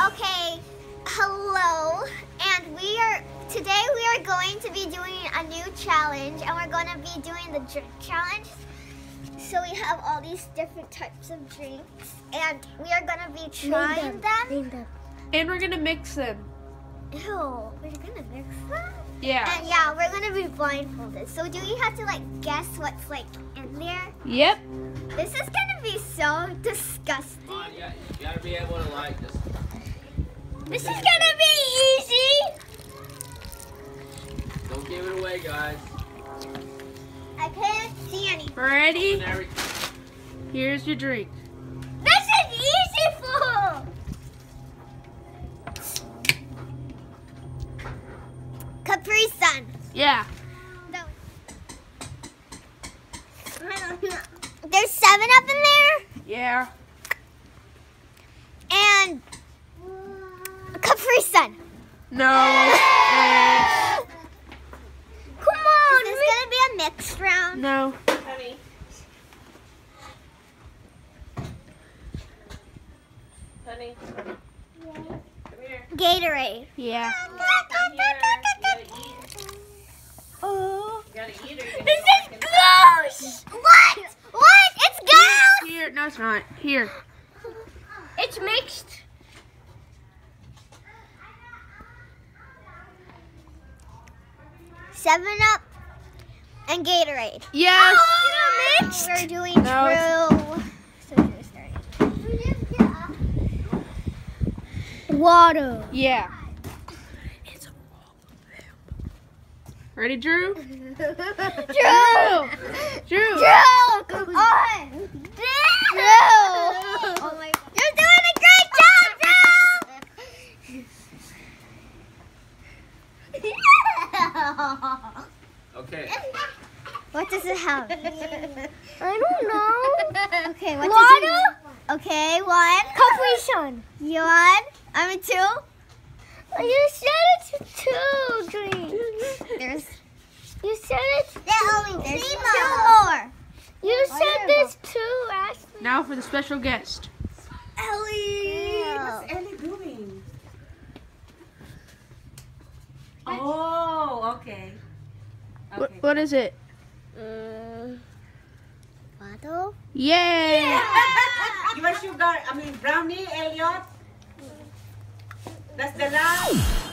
Okay, hello, and today we are going to be doing a new challenge, and we're going to be doing the drink challenge. So we have all these different types of drinks, and we are going to be trying them. And we're gonna mix them. Ew, we're going to mix them? Yeah. And yeah, we're going to be blindfolded. So do we have to guess what's in there? Yep. This is going to be so disgusting. Come on, you gotta be able to just. This is going to be easy. Don't give it away, guys. I can't see any. Ready? And Here's your drink. This is easy food. Capri Sun. Yeah. No. There's 7-Up in there Yeah. and Capri Sun. No. Come on. Is this gonna be a mixed round? No. Honey. Honey. Come here. Gatorade. Yeah. Oh. You gotta eat it. This is gross. What? What? It's gross. Here. No, it's not. Here. It's mixed. Seven Up and Gatorade. Yes. Oh, mixed. We're doing No, water. Yeah. It's all of them. Ready, Drew? Drew. Drew. Drew, come on. Drew. Oh my God. You're doing a great job, Drew. Okay. What does it have? I don't know. Okay, what Water? does it Okay, one. Capri Sun. One. I'm a two. You said it's two drinks. There's You said it's there's two more. You said there's two, Ashley. Now for the special guest. Ellie. What's Ellie doing? Oh, okay. What is it? Bottle. Yay! You are brownie, Elliot? That's the last.